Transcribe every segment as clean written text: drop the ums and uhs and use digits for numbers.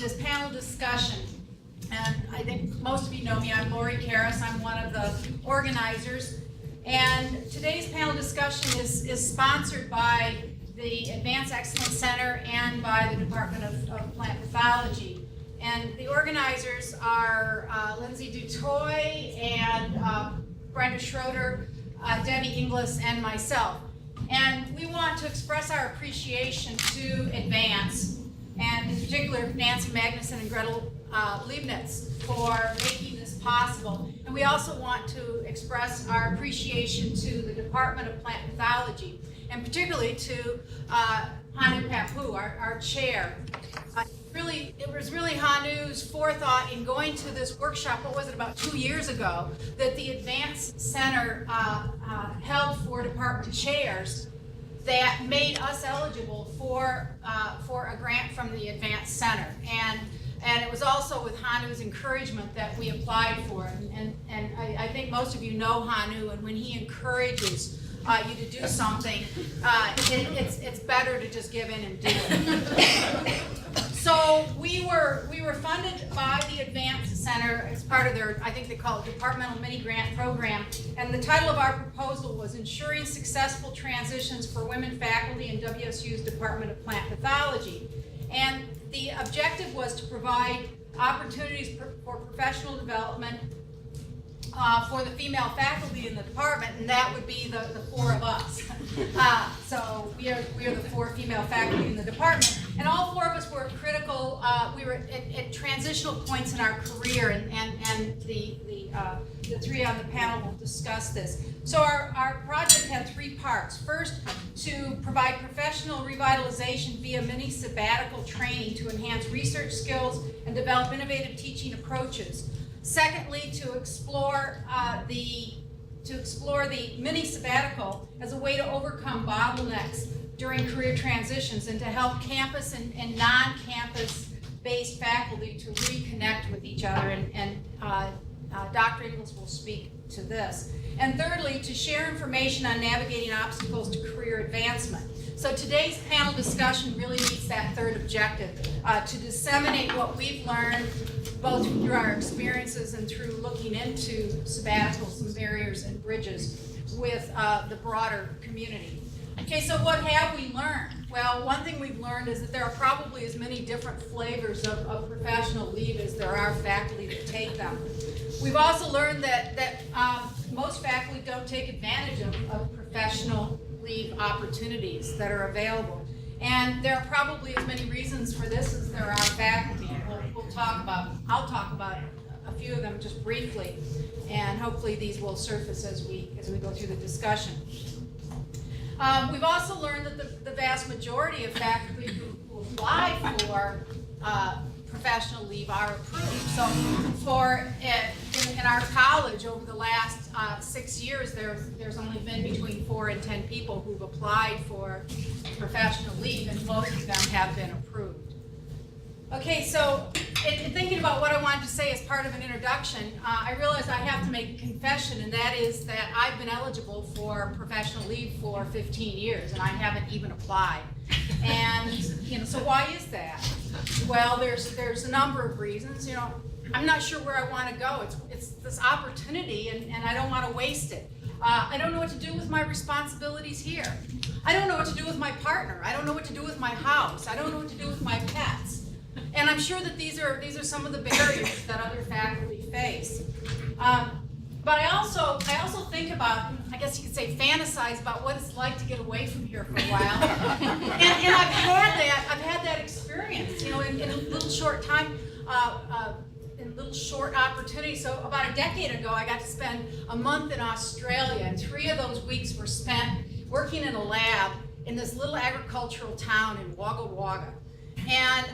this panel discussion. And I think most of you know me. I'm Lori Karras. I'm one of the organizers. And today's panel discussion is sponsored by the Advanced Excellence Center and by the Department of Plant Pathology. And the organizers are Lindsay Dutoy and Brenda Schroeder, Debbie Inglis, and myself. And we want to express our appreciation to Advance, and in particular Nancy Magnuson and Gretel Leibniz for making this possible. And we also want to express our appreciation to the Department of Plant Pathology, and particularly to Hanu Papu, our chair. It was really Hanu's forethought in going to this workshop, what was it, about 2 years ago, that the Advanced Center held for department chairs that made us eligible for a grant from the Advanced Center. And it was also with Hanu's encouragement that we applied for it. And I think most of you know Hanu, and when he encourages you to do something, it's better to just give in and do it. So we were funded by the Advanced Center as part of their, I think they call it Departmental Mini Grant Program, and the title of our proposal was Ensuring Successful Transitions for Women Faculty in WSU's Department of Plant Pathology. And the objective was to provide opportunities for professional development for the female faculty in the department, and that would be the four of us. So we are the four female faculty in the department, and all four of us were critical. We were at transitional points in our career, and the three on the panel will discuss this. So our project had three parts. First, to provide professional revitalization via mini sabbatical training to enhance research skills and develop innovative teaching approaches. Secondly, to explore the mini sabbatical as a way to overcome bottlenecks during career transitions and to help campus and non-campus based faculty to reconnect with each other, and Dr. Ingles will speak to this. And thirdly, to share information on navigating obstacles to career advancement. So today's panel discussion really meets that third objective, to disseminate what we've learned both through our experiences and through looking into sabbaticals and barriers and bridges with the broader community. Okay, so what have we learned? Well, one thing we've learned is that there are probably as many different flavors of professional leave as there are faculty that take them. We've also learned that most faculty don't take advantage of professional leave opportunities that are available. And there are probably as many reasons for this as there are faculty. I'll talk about a few of them just briefly, and hopefully these will surface as we go through the discussion. We've also learned that the vast majority of faculty who apply for professional leave are approved. So in our college over the last 6 years, there's only been between 4 and 10 people who've applied for professional leave, and most of them have been approved. Okay, so in thinking about what I wanted to say as part of an introduction, I realized I have to make a confession, and that is that I've been eligible for professional leave for 15 years, and I haven't even applied. And so why is that? Well, there's a number of reasons. I'm not sure where I want to go. It's this opportunity, and I don't want to waste it. I don't know what to do with my responsibilities here. I don't know what to do with my partner. I don't know what to do with my house. I don't know what to do with my pets. And I'm sure that these are some of the barriers that other faculty face. But I also think about, I guess you could say, fantasize about what it's like to get away from here for a while. and I've had that experience, in a little short time, in little short opportunities. So about a decade ago, I got to spend a month in Australia, and 3 of those weeks were spent working in a lab in this little agricultural town in Wagga Wagga. And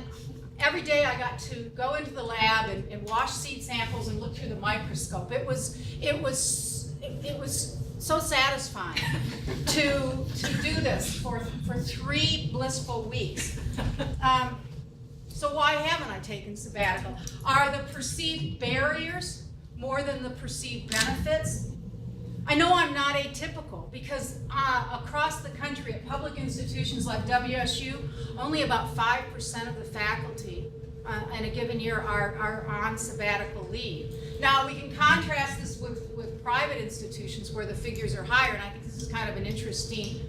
every day I got to go into the lab and wash seed samples and look through the microscope. It was so satisfying to do this for 3 blissful weeks. So why haven't I taken sabbatical? Are the perceived barriers more than the perceived benefits? I know I'm not atypical. because across the country at public institutions like WSU, only about 5% of the faculty in a given year are on sabbatical leave. Now, we can contrast this with private institutions where the figures are higher, and I think this is kind of an interesting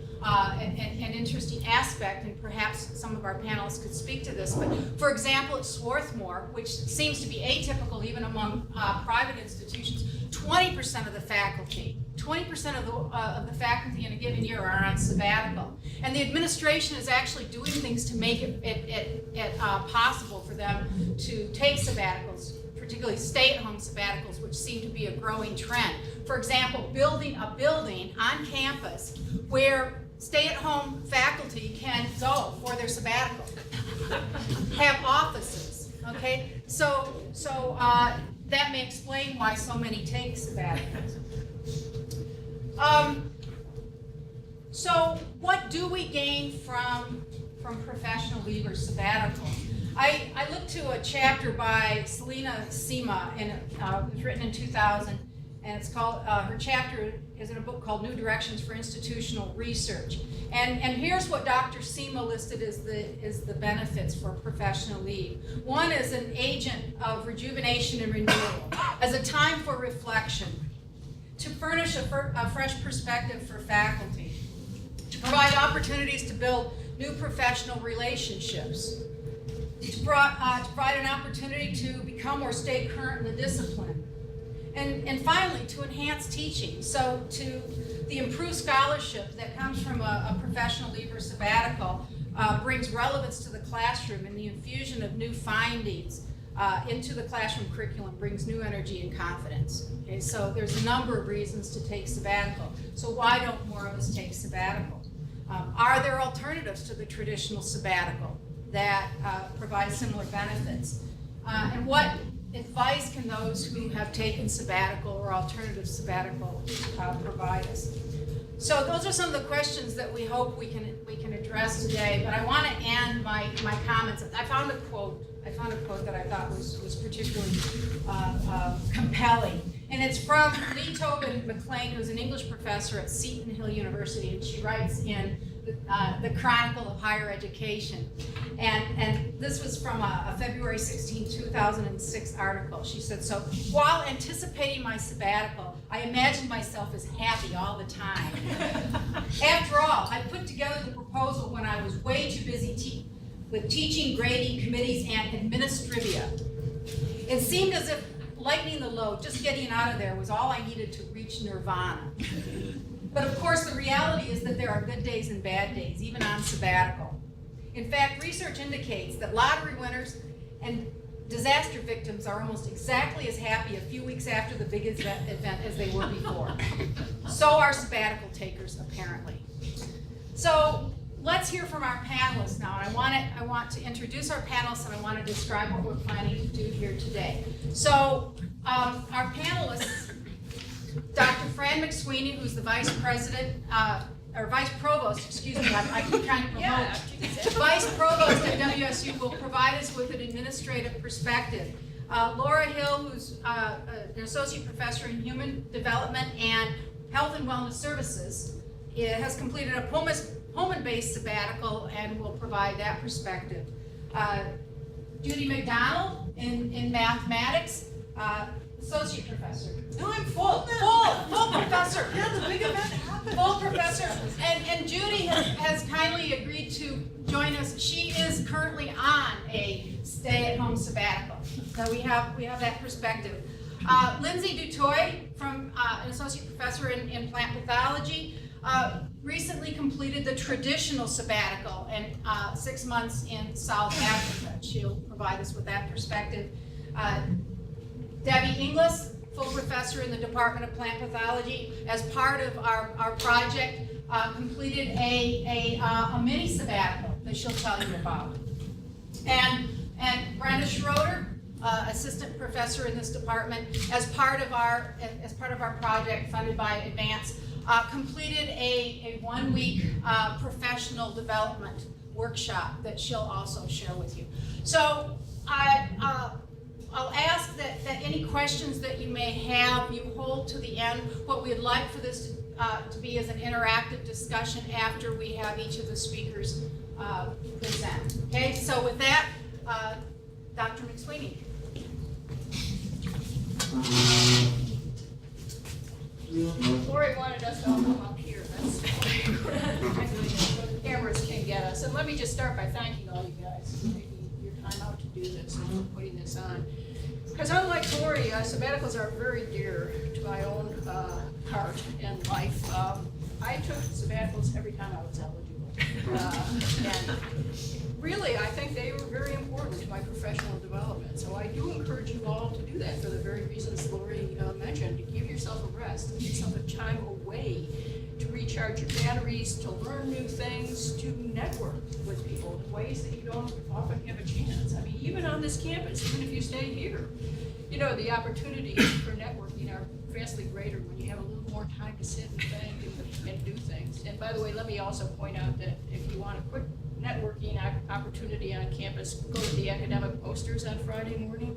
interesting aspect, and perhaps some of our panelists could speak to this. But for example, at Swarthmore, which seems to be atypical even among private institutions, 20% of the faculty, 20% of the faculty in a given year are on sabbatical. And the administration is actually doing things to make it possible for them to take sabbaticals, particularly stay-at-home sabbaticals, which seem to be a growing trend. For example, building a building on campus where stay-at-home faculty can go for their sabbatical, have offices, okay? So that may explain why so many take sabbaticals. So what do we gain from professional leave or sabbatical? I looked to a chapter by Selena Sima, and it was written in 2000, and it's called, her chapter is in a book called New Directions for Institutional Research. And here's what Dr. Sima listed as the benefits for professional leave. One is an agent of rejuvenation and renewal, as a time for reflection, to furnish a fresh perspective for faculty, to provide opportunities to build new professional relationships, to provide an opportunity to become or stay current in the discipline, and finally, to enhance teaching. So to the improved scholarship that comes from a professional leave or sabbatical brings relevance to the classroom, and the infusion of new findings into the classroom curriculum brings new energy and confidence. Okay, so there's a number of reasons to take sabbatical. So why don't more of us take sabbatical? Are there alternatives to the traditional sabbatical that provide similar benefits? And what advice can those who have taken sabbatical or alternative sabbatical provide us? So those are some of the questions that we hope we can address today. But I want to end my comments. I found a quote that I thought was particularly compelling, and it's from Lee Tobin McLean, who's an English professor at Seton Hill University, and she writes in the Chronicle of Higher Education. And this was from a February 16, 2006 article. She said, so while anticipating my sabbatical, I imagined myself as happy all the time. After all, I put together the proposal when I was way too busy with teaching, grading, committees, and administrivia. It seemed as if lightening the load, just getting out of there, was all I needed to reach nirvana. But of course, the reality is that there are good days and bad days, even on sabbatical. In fact, research indicates that lottery winners and disaster victims are almost exactly as happy a few weeks after the big event as they were before. So are sabbatical takers, apparently. So let's hear from our panelists now. And I want to introduce our panelists, and I want to describe what we're planning to do here today. So our panelists, Dr. Fran McSweeney, who's the vice president, or vice provost, excuse me, I keep trying to promote. Vice provost at WSU will provide us with an administrative perspective. Laura Hill, who's an associate professor in human development and health and wellness services, has completed a Pullman-based sabbatical and will provide that perspective. Judy McDonald in mathematics, associate professor. No, I'm full Professor. Yeah, the big event happened. Full professor. And Judy has kindly agreed to join us. She is currently on a stay-at-home sabbatical. So we have that perspective. Lindsay Dutoy, from an associate professor in plant pathology, recently completed the traditional sabbatical and 6 months in South Africa. She'll provide us with that perspective. Debbie Inglis, full professor in the Department of Plant Pathology, as part of our project, completed a mini sabbatical that she'll tell you about. And Brenda Schroeder, assistant professor in this department, as part of our project funded by Advance, completed a 1-week professional development workshop that she'll also share with you. So I'll ask that any questions that you may have, you hold to the end. What we'd like for this to be is an interactive discussion after we have each of the speakers present. Okay, so with that, Dr. McSweeney. Lori wanted us to all come up here. That's the cameras can get us. And let me just start by thanking all you guys for taking your time out to do this and for putting this on. Because unlike Lori, sabbaticals are very dear to my own heart and life. I took sabbaticals every time I was eligible. And really, I think they were very important to my professional development. So I do encourage you all to do that for the very reasons Lori mentioned, to give yourself a rest, to give yourself a time away, to recharge your batteries, to learn new things, to network with people in ways that you don't often have a chance. I mean, even on this campus, even if you stay here, the opportunities for networking are vastly greater when you have a little more time to sit and think and do things. And by the way, let me also point out that if you want a quick networking opportunity on campus, go to the academic posters on Friday morning.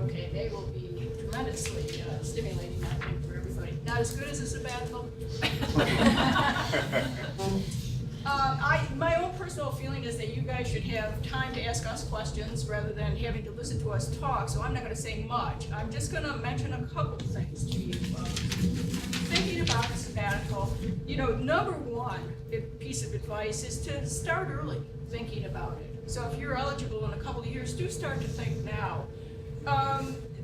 Okay, they will be tremendously stimulating, I think, for everybody. Not as good as a sabbatical. My own personal feeling is that you guys should have time to ask us questions rather than having to listen to us talk, so I'm not going to say much. I'm just going to mention a couple things to you. Thinking about a sabbatical, number one piece of advice is to start early thinking about it. So if you're eligible in a couple of years, do start to think now.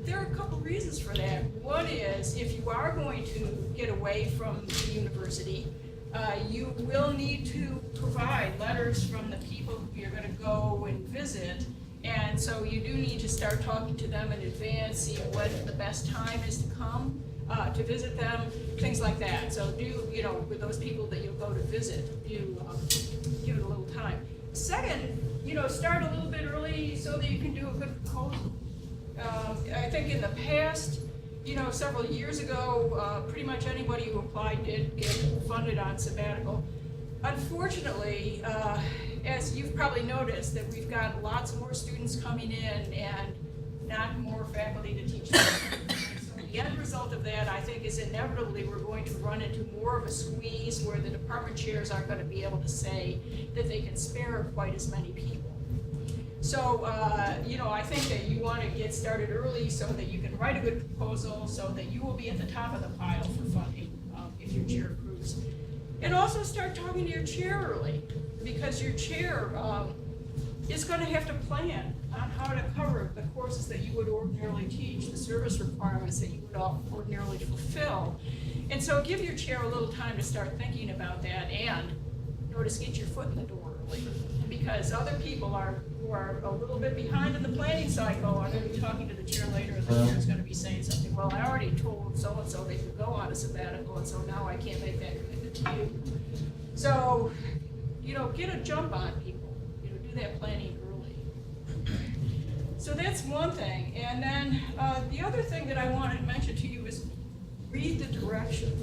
There are a couple reasons for that. One is, if you are going to get away from the university, you will need to provide letters from the people who you're going to go and visit, and so you do need to start talking to them in advance, see when the best time is to come to visit them, things like that. So do, with those people that you'll go to visit, you give it a little time. Second, start a little bit early so that you can do a good proposal. I think in the past, several years ago, pretty much anybody who applied did get funded on sabbatical. Unfortunately, as you've probably noticed, that we've got lots more students coming in and not more faculty to teach them. So the end result of that, I think, is inevitably we're going to run into more of a squeeze where the department chairs aren't going to be able to say that they can spare quite as many people. So, I think that you want to get started early so that you can write a good proposal, so that you will be at the top of the pile for funding if your chair approves. And also start talking to your chair early, because your chair is going to have to plan on how to cover the courses that you would ordinarily teach, the service requirements that you would ordinarily fulfill. And so give your chair a little time to start thinking about that, and notice, get your foot in the door early. Because other people who are a little bit behind in the planning cycle are going to be talking to the chair later, and the chair is going to be saying something, well, I already told so-and-so they could go on a sabbatical, and so now I can't make that commitment to you. So, get a jump on people, do that planning early. So that's one thing. And then the other thing that I wanted to mention to you is read the directions.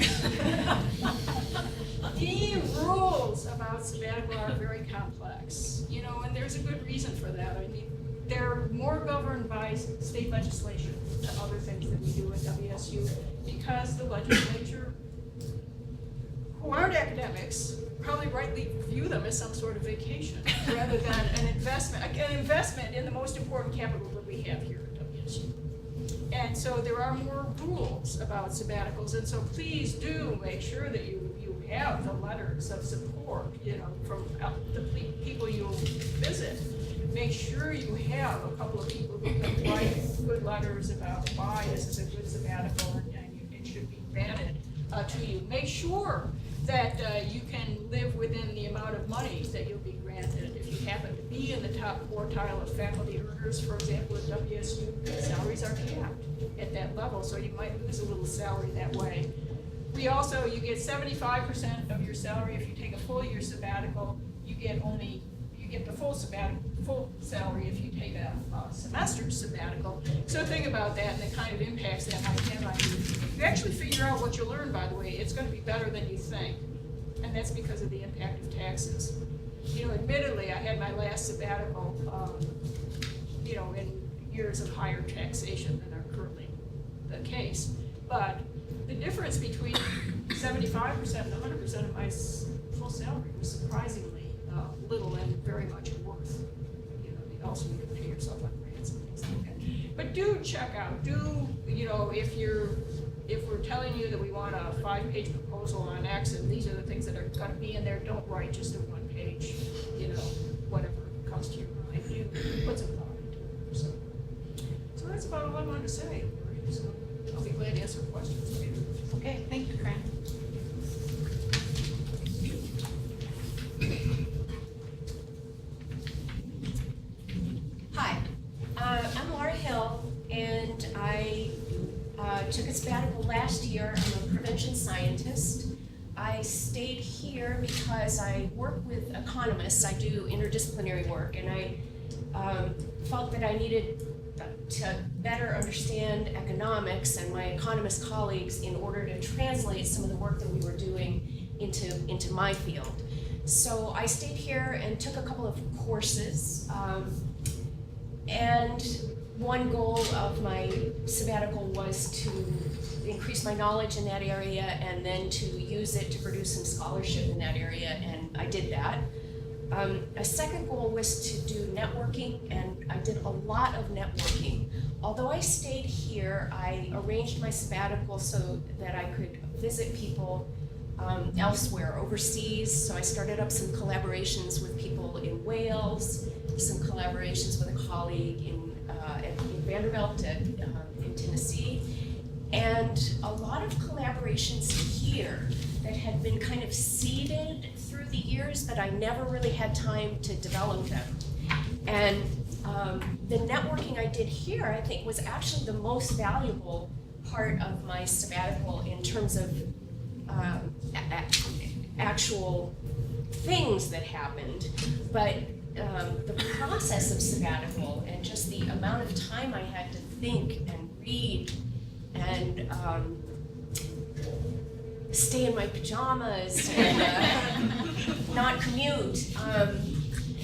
The rules about sabbatical are very complex, and there's a good reason for that. I mean, they're more governed by state legislation than other things that we do at WSU, because the legislature, who aren't academics, probably rightly view them as some sort of vacation rather than an investment in the most important capital that we have here at WSU. And so there are more rules about sabbaticals, and so please do make sure that you have the letters of support, from the people you'll visit. Make sure you have a couple of people who can write good letters about why this is a good sabbatical and it should be granted to you. Make sure that you can live within the amount of money that you'll be granted. If you happen to be in the top quartile of faculty earners, for example, at WSU, salaries are capped at that level, so you might lose a little salary that way. You get 75% of your salary if you take a full year sabbatical. You get the full salary if you take a semester sabbatical. So think about that and the kind of impacts that might have on you. If you actually figure out what you learn, by the way, it's going to be better than you think. And that's because of the impact of taxes. Admittedly, I had my last sabbatical, in years of higher taxation than are currently the case. But the difference between 75% and 100% of my full salary was surprisingly little and very much worth. You know, you also need to pay yourself on grants and things like that. But do check out, you know, if we're telling you that we want a 5-page proposal on X and these are the things that are gonna be in there, don't write just a 1-page, you know, whatever comes to your mind. You put some thought into it. So that's about all I wanted to say. So I'll be glad to answer questions later. Okay, thank you, Fran. Hi, I'm Laura Hill, and I took a sabbatical last year. I'm a prevention scientist. I stayed here because I work with economists. I do interdisciplinary work, and I felt that I needed to better understand economics and my economist colleagues in order to translate some of the work that we were doing into my field. So I stayed here and took a couple of courses. And one goal of my sabbatical was to increase my knowledge in that area and then to use it to produce some scholarship in that area, and I did that. A second goal was to do networking, and I did a lot of networking. Although I stayed here, I arranged my sabbatical so that I could visit people elsewhere, overseas. So I started up some collaborations with people in Wales, some collaborations with a colleague in Vanderbilt in Tennessee, and a lot of collaborations here that had been kind of seeded through the years, but I never really had time to develop them. And the networking I did here, I think, was actually the most valuable part of my sabbatical in terms of actual things that happened. But the process of sabbatical and just the amount of time I had to think and read and stay in my pajamas and not commute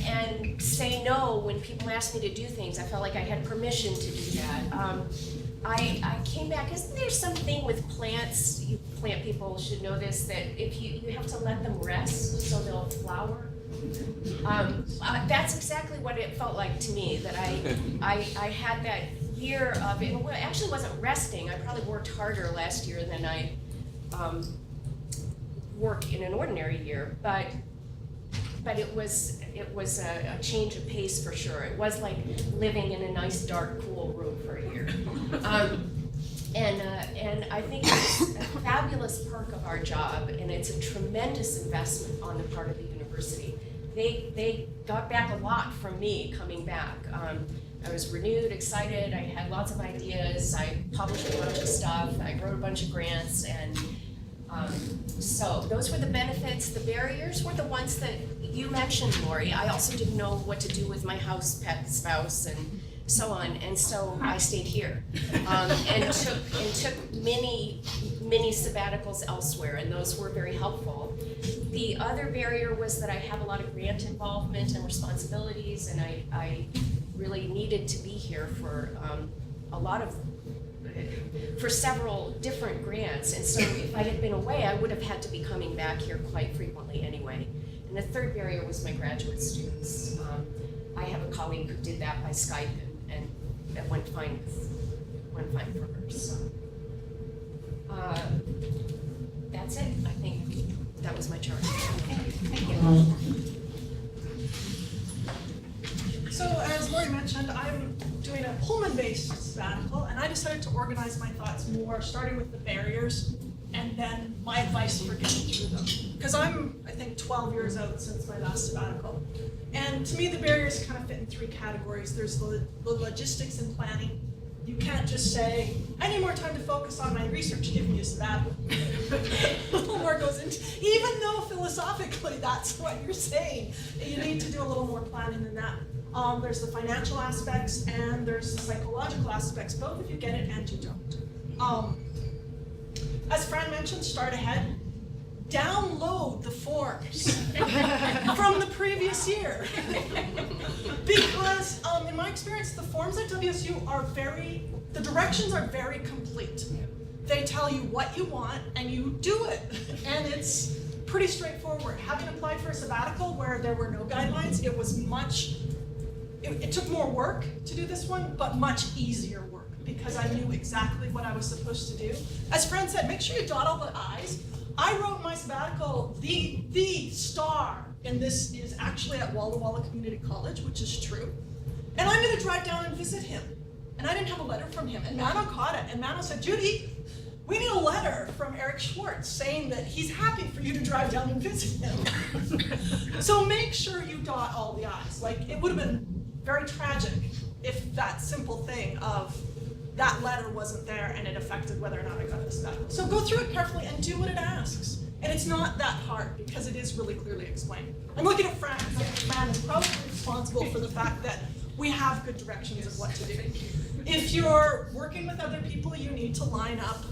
and say no when people asked me to do things. I felt like I had permission to do that. I came back, isn't there something with plants, you plant people should know this, that if you have to let them rest so they'll flower? That's exactly what it felt like to me, that I had that year of, it actually wasn't resting. I probably worked harder last year than I work in an ordinary year, but it was a change of pace for sure. It was like living in a nice, dark, cool room for a year. And I think it's a fabulous perk of our job, and it's a tremendous investment on the part of the university. They got back a lot from me coming back. I was renewed, excited, I had lots of ideas, I published a bunch of stuff, I wrote a bunch of grants, and so those were the benefits. The barriers were the ones that you mentioned, Lori. I also didn't know what to do with my house, pet, spouse, and so on, and so I stayed here and took many sabbaticals elsewhere, and those were very helpful. The other barrier was that I have a lot of grant involvement and responsibilities, and I really needed to be here for for several different grants, and so if I had been away, I would have had to be coming back here quite frequently anyway. And the third barrier was my graduate students. I have a colleague who did that by Skype, and that went fine for her. So that's it. I think that was my charge. Okay, thank you. So as Lori mentioned, I'm doing a Pullman-based sabbatical, and I decided to organize my thoughts more, starting with the barriers, and then my advice for getting through them. Because I'm, I think, 12 years out since my last sabbatical. And to me, the barriers kind of fit in 3 categories. There's the logistics and planning. You can't just say, I need more time to focus on my research, give me a sabbatical. A little more goes into, even though philosophically that's what you're saying, you need to do a little more planning than that. There's the financial aspects and there's the psychological aspects, both if you get it and you don't. As Fran mentioned, start ahead. download the forms from the previous year. Because in my experience, the forms at WSU the directions are very complete. They tell you what you want and you do it. And it's pretty straightforward. Having applied for a sabbatical where there were no guidelines, it was it took more work to do this one, but much easier work because I knew exactly what I was supposed to do. As Fran said, make sure you dot all the I's. I wrote my sabbatical, the star, and this is actually at Walla Walla Community College, which is true. And I'm gonna drive down and visit him. And I didn't have a letter from him, and Mano caught it, and Mano said, Judy, we need a letter from Eric Schwartz saying that he's happy for you to drive down and visit him. So make sure you dot all the I's. Like, it would have been very tragic if that simple thing of that letter wasn't there and it affected whether or not I got the sabbatical. So go through it carefully and do what it asks. And it's not that hard because it is really clearly explained. I'm looking at Fran because I think Fran is probably responsible for the fact that we have good directions of what to do. If you're working with other people, you need to line up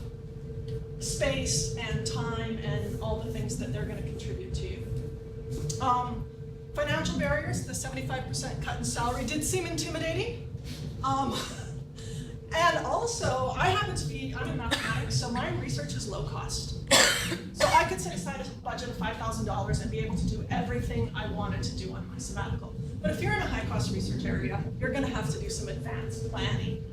space and time and all the things that they're going to contribute to you. Financial barriers, the 75% cut in salary did seem intimidating. And also, I'm in mathematics, so my research is low cost. So I could set aside a budget of $5,000 and be able to do everything I wanted to do on my sabbatical. But if you're in a high-cost research area, you're going to have to do some advanced planning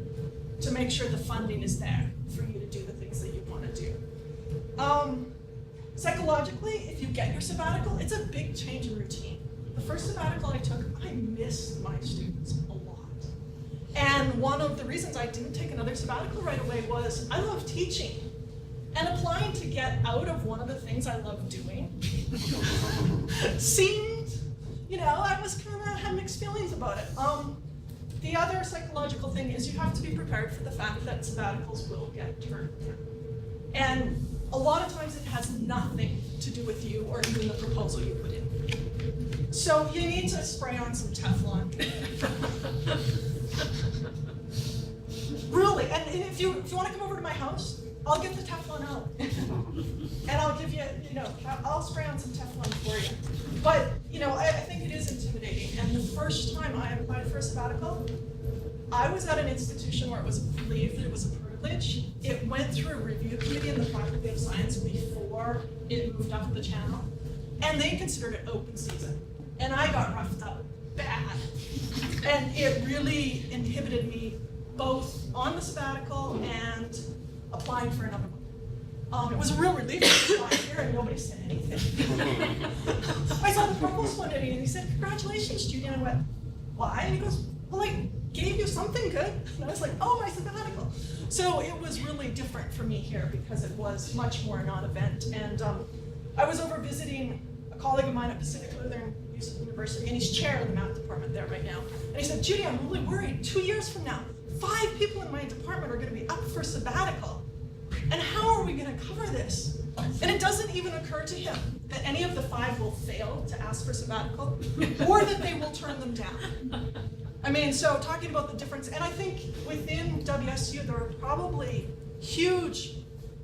to make sure the funding is there for you to do the things that you want to do. Psychologically, if you get your sabbatical, it's a big change in routine. The first sabbatical I took, I missed my students a lot. And one of the reasons I didn't take another sabbatical right away was I love teaching. And applying to get out of one of the things I love doing seemed, I was kind of had mixed feelings about it. The other psychological thing is you have to be prepared for the fact that sabbaticals will get turned down. And a lot of times it has nothing to do with you or even the proposal you put in. So you need to spray on some Teflon. Really, and if you want to come over to my house, I'll get the Teflon out. And I'll give you, I'll spray on some Teflon for you. But, I think it is intimidating. And the first time I applied for a sabbatical, I was at an institution where it was believed that it was a privilege. It went through a review committee in the Faculty of Science before it moved up the channel. And they considered it open season. And I got roughed up bad. And it really inhibited me both on the sabbatical and applying for another one. It was a real relief to apply here and nobody said anything. I saw the provost one day and he said, "Congratulations, Judy." And I went, "Why?" And he goes, "Well, I gave you something good." And I was like, "Oh, my sabbatical." So it was really different for me here because it was much more a non-event. And I was over visiting a colleague of mine at Pacific Lutheran University, and he's chair of the math department there right now. And he said, "Judy, I'm really worried. 2 years from now, 5 people in my department are going to be up for sabbatical. And how are we going to cover this?" And it doesn't even occur to him that any of the 5 will fail to ask for sabbatical or that they will turn them down. I mean, so talking about the difference, and I think within WSU there are probably huge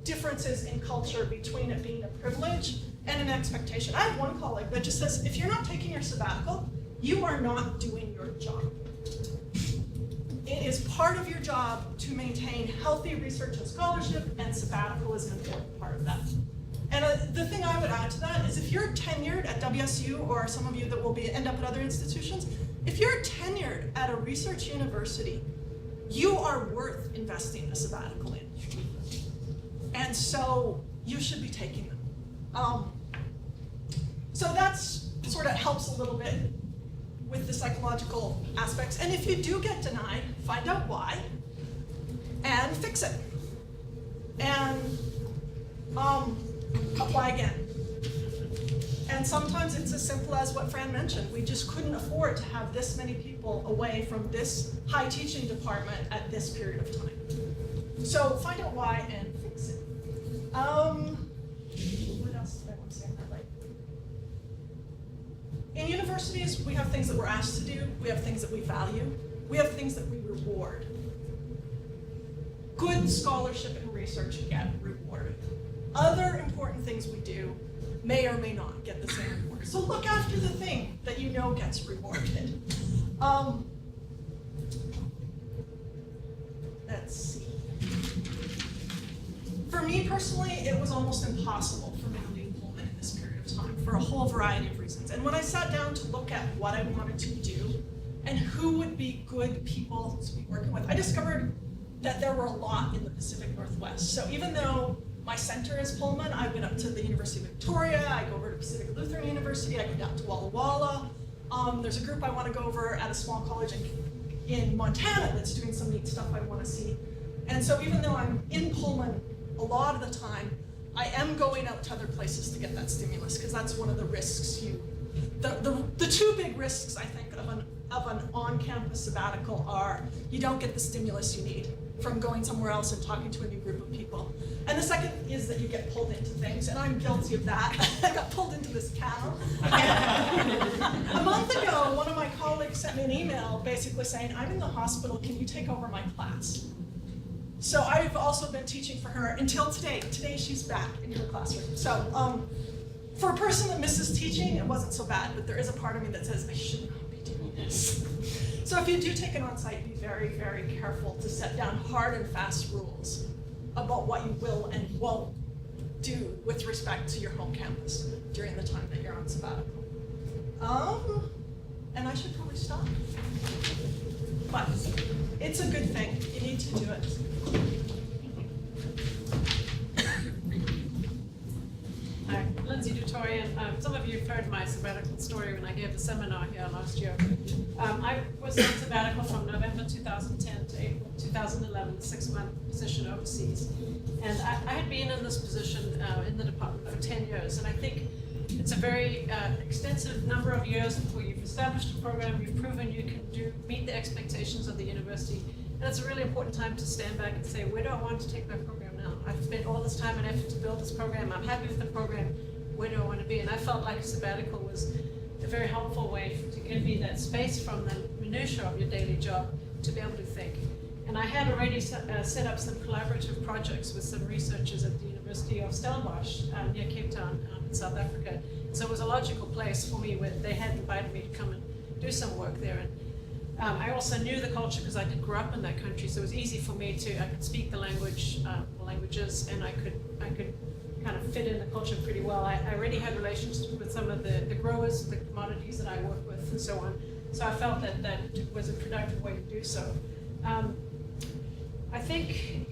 differences in culture between it being a privilege and an expectation. I have one colleague that just says, if you're not taking your sabbatical, you are not doing your job. It is part of your job to maintain healthy research and scholarship, and sabbatical is an important part of that. And the thing I would add to that is if you're tenured at WSU, or some of you that will end up at other institutions, if you're tenured at a research university, you are worth investing a sabbatical in. And so you should be taking them. So that's sort of helps a little bit with the psychological aspects. And if you do get denied, find out why and fix it. And apply again. And sometimes it's as simple as what Fran mentioned. We just couldn't afford to have this many people away from this high teaching department at this period of time. So find out why and fix it. What else did I want to say on that? In universities, we have things that we're asked to do, we have things that we value, we have things that we reward. Good scholarship and research get rewarded. Other important things we do may or may not get the same reward. So look after the thing that you know gets rewarded. Let's see. For me personally, it was almost impossible for me to leave Pullman in this period of time for a whole variety of reasons. And when I sat down to look at what I wanted to do and who would be good people to be working with, I discovered that there were a lot in the Pacific Northwest. So even though my center is Pullman, I've been up to the University of Victoria, I go over to Pacific Lutheran University, I go down to Walla Walla. There's a group I want to go over at a small college in Montana that's doing some neat stuff I want to see. And so even though I'm in Pullman a lot of the time, I am going out to other places to get that stimulus, because that's one of the risks the two big risks, I think, of an on-campus sabbatical are you don't get the stimulus you need from going somewhere else and talking to a new group of people. And the second is that you get pulled into things, and I'm guilty of that. I got pulled into this panel. A month ago, one of my colleagues sent me an email basically saying, I'm in the hospital, can you take over my class? So I've also been teaching for her until today. Today she's back in her classroom. So for a person that misses teaching, it wasn't so bad, but there is a part of me that says, I should not be doing this. So if you do take an on-site, be very, very careful to set down hard and fast rules about what you will and won't do with respect to your home campus during the time that you're on sabbatical. And I should probably stop. But it's a good thing. You need to do it. Hi, Lindsay Dutorian. Some of you have heard my sabbatical story when I gave the seminar here last year. I was on sabbatical from November 2010 to April 2011, a 6-month position overseas. And I had been in this position in the department for 10 years, and I think it's a very extensive number of years before you've established a program, you've proven you can meet the expectations of the university, and it's a really important time to stand back and say, where do I want to take my program now? I've spent all this time and effort to build this program, I'm happy with the program, where do I want to be? And I felt like a sabbatical was a very helpful way to give me that space from the minutiae of your daily job to be able to think. And I had already set up some collaborative projects with some researchers at the University of Stellenbosch near Cape Town in South Africa. So it was a logical place for me where they had invited me to come and do some work there. And I also knew the culture because I did grow up in that country, so it was easy for me I could speak the languages, and I could kind of fit in the culture pretty well. I already had relationships with some of the growers, the commodities that I work with, and so on. So I felt that was a productive way to do so. I think,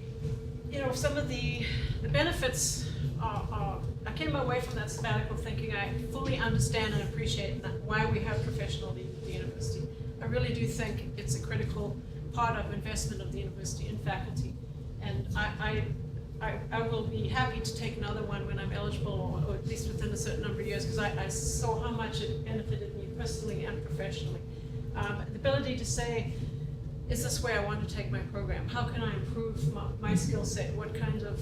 some of the benefits are, I came away from that sabbatical thinking I fully understand and appreciate why we have professional leave at the university. I really do think it's a critical part of investment of the university in faculty. And I will be happy to take another one when I'm eligible, or at least within a certain number of years, because I saw how much it benefited me personally and professionally. The ability to say, is this where I want to take my program? How can I improve my skill set? What kinds of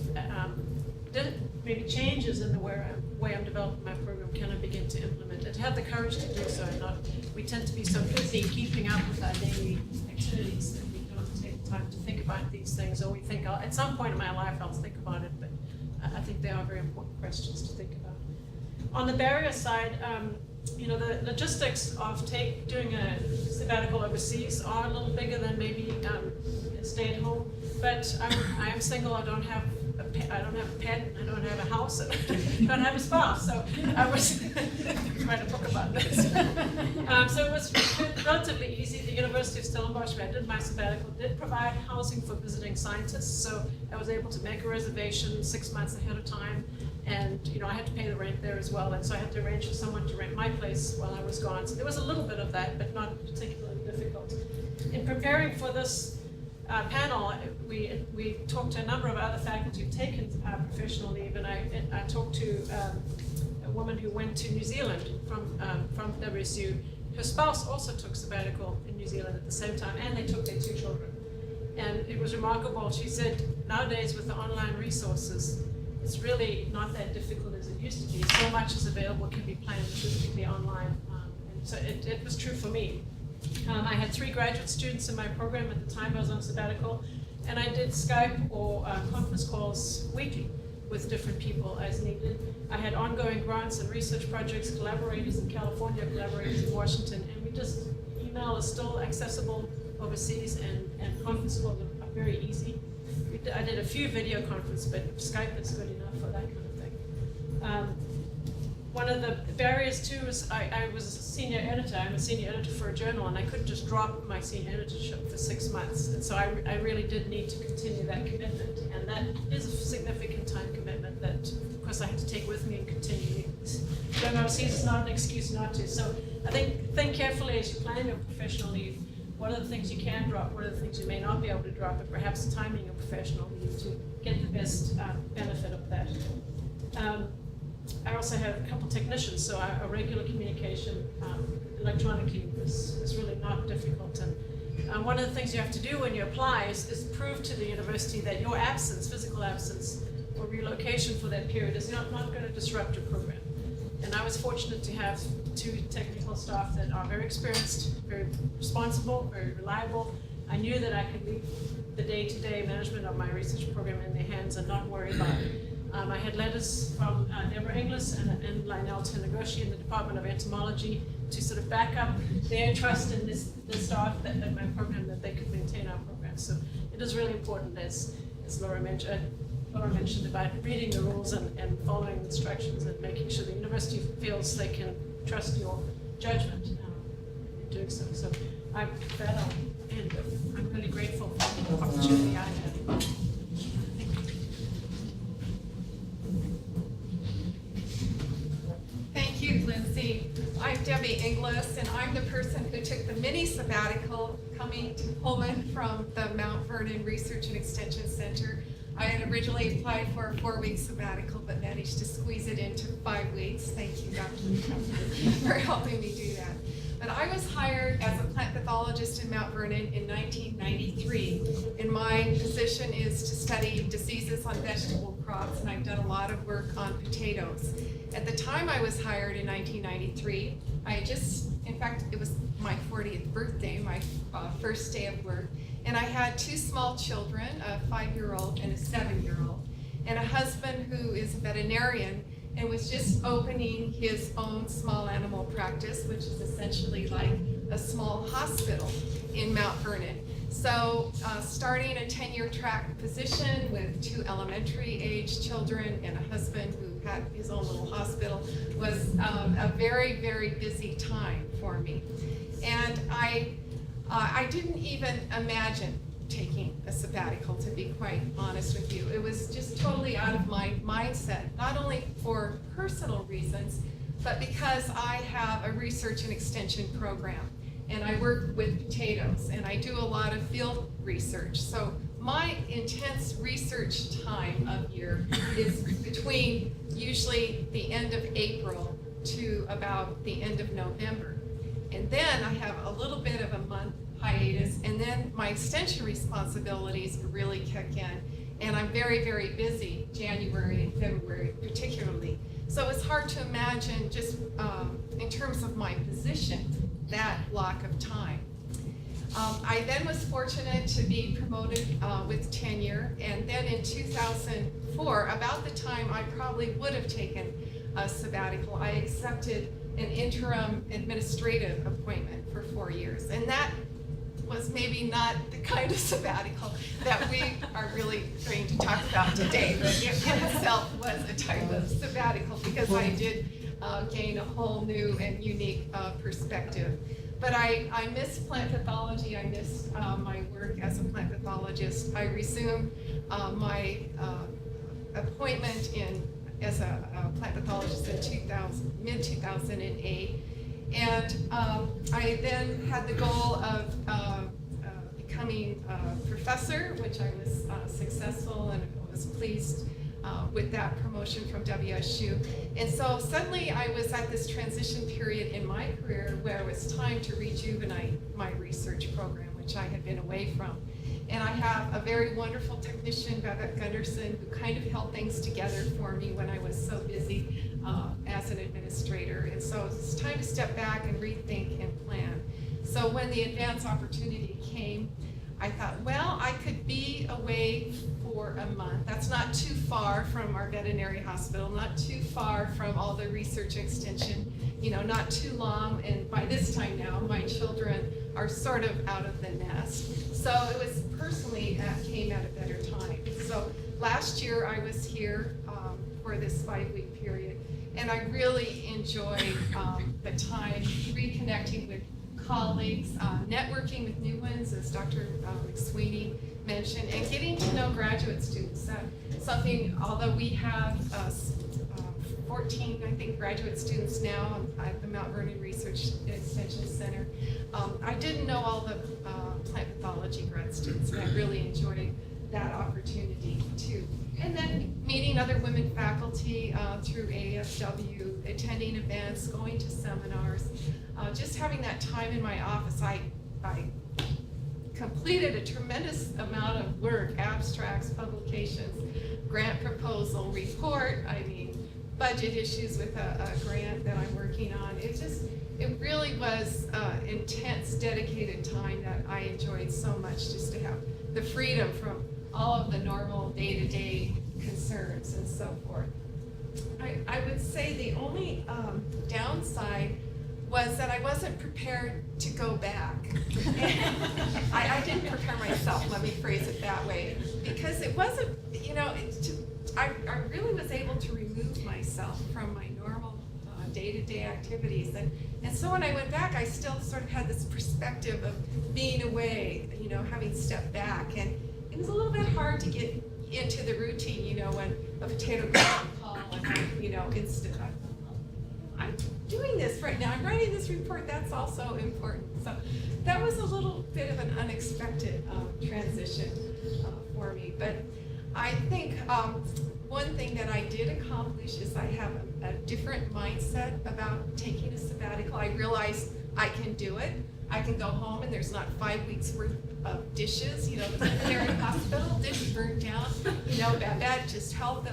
maybe changes in the way I'm developing my program can I begin to implement? And to have the courage to do so. We tend to be so busy keeping up with our daily activities that we don't take the time to think about these things, or we think at some point in my life I'll think about it, but I think they are very important questions to think about. On the barrier side, the logistics of doing a sabbatical overseas are a little bigger than maybe stay at home. But I am single. I don't have a pet. I don't have a house. And I don't have a spouse. So I was write a book about this. So it was relatively easy. The University of Stellenbosch, where I did my sabbatical, did provide housing for visiting scientists. So I was able to make a reservation 6 months ahead of time. And I had to pay the rent there as well, and so I had to arrange for someone to rent my place while I was gone. So there was a little bit of that, but not particularly difficult. In preparing for this panel, we talked to a number of other faculty who've taken professional leave, and I talked to a woman who went to New Zealand from WSU. Her spouse also took sabbatical in New Zealand at the same time, and they took their 2 children. And it was remarkable. She said, nowadays with the online resources, it's really not that difficult as it used to be. So much is available, can be planned specifically online. And so it was true for me. I had 3 graduate students in my program at the time I was on sabbatical, and I did Skype or conference calls weekly with different people as needed. I had ongoing grants and research projects, collaborators in California, collaborators in Washington, and email is still accessible overseas, and conference calls are very easy. I did a few video conferences, but Skype is good enough for that kind of thing. One of the barriers too is I was a senior editor. I'm a senior editor for a journal, and I couldn't just drop my senior editorship for 6 months. And so I really did need to continue that commitment, and that is a significant time commitment that, of course, I had to take with me and continue. Going overseas is not an excuse not to. So I think carefully as you plan your professional leave. What are the things you can drop? What are the things you may not be able to drop? And perhaps timing your professional leave to get the best benefit of that. I also have a couple technicians, so a regular communication electronically is really not difficult. And one of the things you have to do when you apply is prove to the university that your absence, physical absence, or relocation for that period is not going to disrupt your program. And I was fortunate to have 2 technical staff that are very experienced, very responsible, very reliable. I knew that I could leave the day-to-day management of my research program in their hands and not worry about it. I had letters from Deborah Inglis and Lionel Tenagoshi in the Department of Entomology to sort of back up their trust in the staff that my program, that they could maintain our program. So it is really important, as Laura mentioned about reading the rules and following instructions and making sure the university feels they can trust your judgment in doing so. So I'll end. I'm really grateful for the opportunity I had. Thank you, Lindsay. I'm Debbie Inglis, and I'm the person who took the mini sabbatical coming to Pullman from the Mount Vernon Research and Extension Center. I had originally applied for a 4-week sabbatical, but managed to squeeze it into 5 weeks. Thank you, Dr. for helping me do that. But I was hired as a plant pathologist in Mount Vernon in 1993, and my position is to study diseases on vegetable crops, and I've done a lot of work on potatoes. At the time I was hired in 1993, in fact, it was my 40th birthday, my first day of work, and I had 2 small children, a 5-year-old and a 7-year-old, and a husband who is a veterinarian and was just opening his own small animal practice, which is essentially like a small hospital in Mount Vernon. So starting a 10-year track position with 2 elementary age children and a husband who had his own little hospital was a very, very busy time for me. And I didn't even imagine taking a sabbatical, to be quite honest with you. It was just totally out of my mindset, not only for personal reasons, but because I have a research and extension program, and I work with potatoes, and I do a lot of field research. So my intense research time of year is between usually the end of April to about the end of November. And then I have a little bit of a month hiatus, and then my extension responsibilities really kick in, and I'm very, very busy January and February particularly. So it's hard to imagine just in terms of my position, that block of time. I then was fortunate to be promoted with tenure, and then in 2004, about the time I probably would have taken a sabbatical, I accepted an interim administrative appointment for 4 years, and that was maybe not the kind of sabbatical that we are really going to talk about today, but it in itself was a type of sabbatical because I did gain a whole new and unique perspective. But I miss plant pathology. I miss my work as a plant pathologist. I resumed my appointment as a plant pathologist in mid-2008. And I then had the goal of becoming a professor, which I was successful and was pleased with that promotion from WSU. And so suddenly I was at this transition period in my career where it was time to rejuvenate my research program, which I had been away from. And I have a very wonderful technician, Babette Gunderson, who kind of held things together for me when I was so busy as an administrator. And so it's time to step back and rethink and plan. So when the advance opportunity came, I thought, well, I could be away for for a month. That's not too far from our veterinary hospital, not too far from all the research extension, not too long. And by this time now, my children are sort of out of the nest. So it was personally came at a better time. So last year I was here for this 5-week period, and I really enjoyed the time reconnecting with colleagues, networking with new ones, as Dr. McSweeney mentioned, and getting to know graduate students. Something, although we have 14, I think, graduate students now at the Mount Vernon Research Extension Center, I didn't know all the plant pathology grad students, and I really enjoyed that opportunity too. And then meeting other women faculty through AFW, attending events, going to seminars, just having that time in my office. I completed a tremendous amount of work, abstracts, publications, grant proposal, report, budget issues with a grant that I'm working on. It really was intense, dedicated time that I enjoyed so much, just to have the freedom from all of the normal day-to-day concerns and so forth. I would say the only downside was that I wasn't prepared to go back. I didn't prepare myself, let me phrase it that way, because it wasn't, I really was able to remove myself from my normal day-to-day activities. And so when I went back, I still sort of had this perspective of being away, having stepped back. And it was a little bit hard to get into the routine, when a potato call and instant. I'm doing this right now. I'm writing this report. That's also important. So that was a little bit of an unexpected transition for me. But I think one thing that I did accomplish is I have a different mindset about taking a sabbatical. I realized I can do it. I can go home and there's not 5 weeks worth of dishes. The veterinary hospital dish burnt down. Babette just held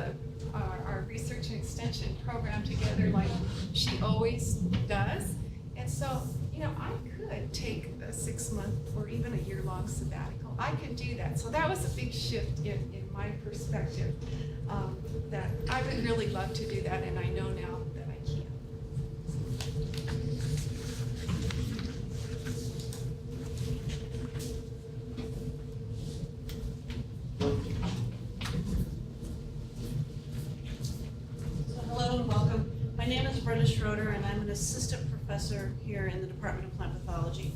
our research and extension program together like she always does. And so, I could take a 6-month or even a year-long sabbatical. I could do that. So that was a big shift in my perspective, that I would really love to do that, and I know now that I can. Hello and welcome. My name is Brenda Schroeder, and I'm an assistant professor here in the Department of Plant Pathology.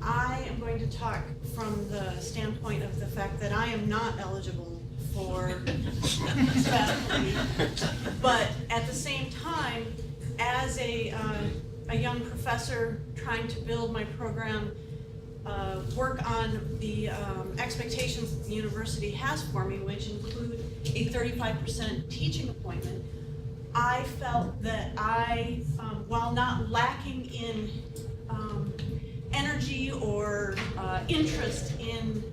I am going to talk from the standpoint of the fact that I am not eligible for sabbatical leave, but at the same time, as a young professor trying to build my program, work on the expectations that the university has for me, which include a 35% teaching appointment, I felt that I, while not lacking in energy or interest in